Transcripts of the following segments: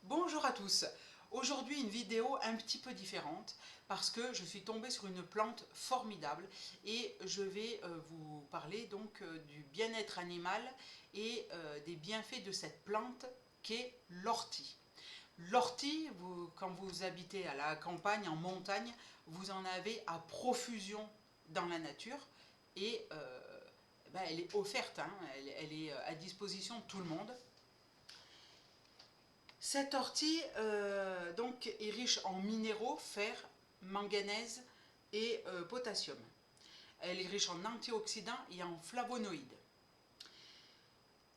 Bonjour à tous. Aujourd'hui une vidéo un petit peu différente parce que je suis tombée sur une plante formidable et je vais vous parler donc du bien-être animal et des bienfaits de cette plante qu'est l'ortie. L'ortie, quand vous habitez à la campagne, en montagne, vous en avez à profusion dans la nature et elle est offerte, hein, elle est à disposition de tout le monde. Cette ortie donc, est riche en minéraux, fer, manganèse et potassium. Elle est riche en antioxydants et en flavonoïdes.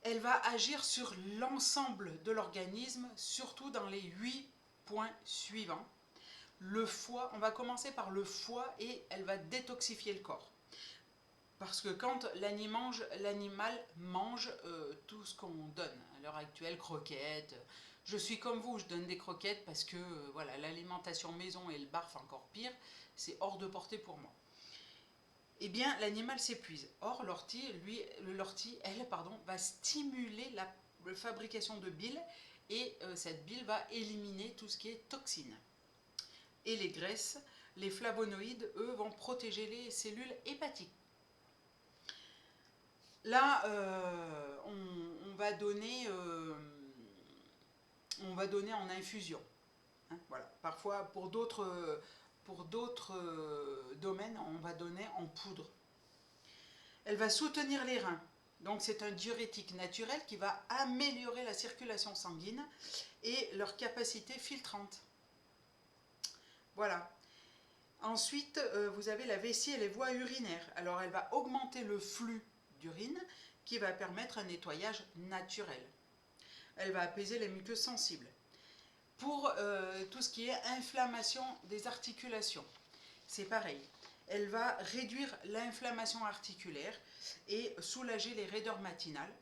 Elle va agir sur l'ensemble de l'organisme, surtout dans les 8 points suivants. Le foie, on va commencer par le foie et elle va détoxifier le corps. Parce que quand l'animal mange tout ce qu'on donne, à l'heure actuelle, croquettes, je suis comme vous, je donne des croquettes parce que voilà, l'alimentation maison et le barf encore pire, c'est hors de portée pour moi. Eh bien, l'animal s'épuise. Or, l'ortie, elle, va stimuler la fabrication de bile et cette bile va éliminer tout ce qui est toxines. Et les graisses, les flavonoïdes, eux, vont protéger les cellules hépatiques. Là, on va donner en infusion. Hein, voilà. Parfois, pour d'autres domaines, on va donner en poudre. Elle va soutenir les reins. Donc c'est un diurétique naturel qui va améliorer la circulation sanguine et leur capacité filtrante. Voilà. Ensuite, vous avez la vessie et les voies urinaires. Alors elle va augmenter le flux d'urine qui va permettre un nettoyage naturel. Elle va apaiser les muqueuses sensibles. Pour tout ce qui est inflammation des articulations, c'est pareil. Elle va réduire l'inflammation articulaire et soulager les raideurs matinales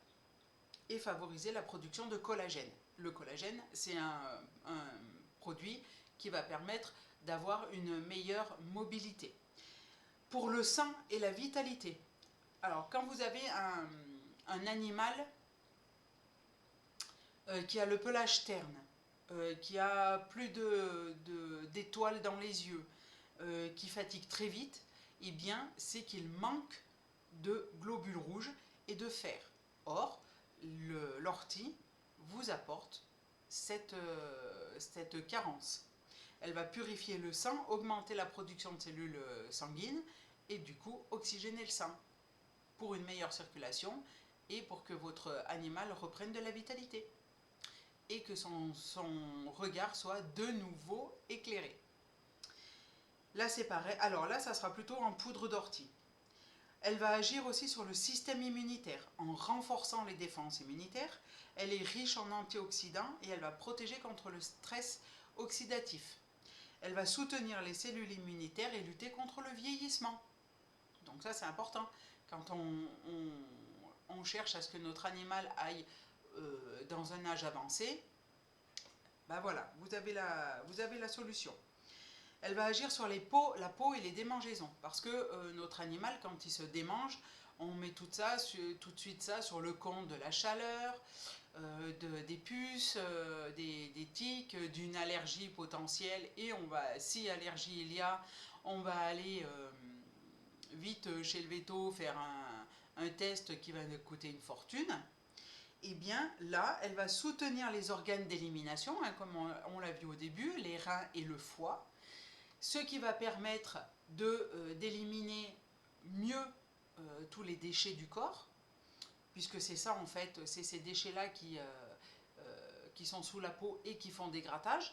et favoriser la production de collagène. Le collagène, c'est un produit qui va permettre d'avoir une meilleure mobilité. Pour le sang et la vitalité, alors quand vous avez un animal qui a le pelage terne, qui a plus d'étoiles dans les yeux, qui fatigue très vite, eh bien c'est qu'il manque de globules rouges et de fer. Or, l'ortie vous apporte cette carence. Elle va purifier le sang, augmenter la production de cellules sanguines et du coup oxygéner le sang pour une meilleure circulation et pour que votre animal reprenne de la vitalité et que son regard soit de nouveau éclairé. Là c'est pareil, alors là ça sera plutôt en poudre d'ortie. Elle va agir aussi sur le système immunitaire en renforçant les défenses immunitaires. Elle est riche en antioxydants et elle va protéger contre le stress oxydatif. Elle va soutenir les cellules immunitaires et lutter contre le vieillissement. Donc ça c'est important. Quand on cherche à ce que notre animal aille dans un âge avancé, ben voilà, vous avez la solution. Elle va agir sur la peau et les démangeaisons. Parce que notre animal, quand il se démange, on met tout de suite ça sur le compte de la chaleur, des puces, des tiques, d'une allergie potentielle. Et si allergie il y a, on va aller vite chez le véto faire un test qui va nous coûter une fortune. Et bien là, elle va soutenir les organes d'élimination, hein, comme on l'a vu au début, les reins et le foie, ce qui va permettre d'éliminer mieux tous les déchets du corps, puisque c'est ça en fait, c'est ces déchets-là qui sont sous la peau et qui font des grattages.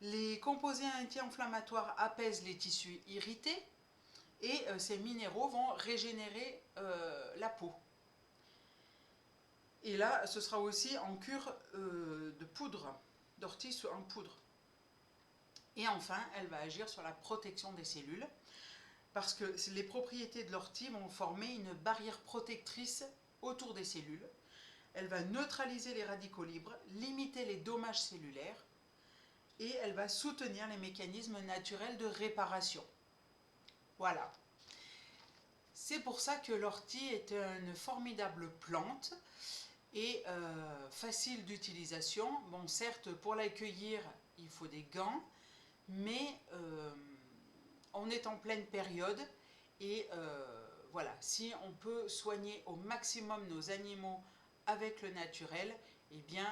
Les composés anti-inflammatoires apaisent les tissus irrités et ces minéraux vont régénérer la peau. Et là, ce sera aussi en cure de poudre, d'ortie en poudre. Et enfin, elle va agir sur la protection des cellules, parce que les propriétés de l'ortie vont former une barrière protectrice autour des cellules. Elle va neutraliser les radicaux libres, limiter les dommages cellulaires, et elle va soutenir les mécanismes naturels de réparation. Voilà. C'est pour ça que l'ortie est une formidable plante, et facile d'utilisation. Bon, certes, pour l'accueillir, il faut des gants, mais on est en pleine période et voilà, si on peut soigner au maximum nos animaux avec le naturel, eh bien,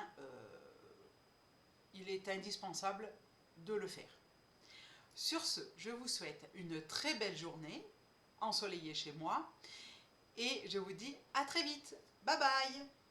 il est indispensable de le faire. Sur ce, je vous souhaite une très belle journée, ensoleillée chez moi, et je vous dis à très vite. Bye bye!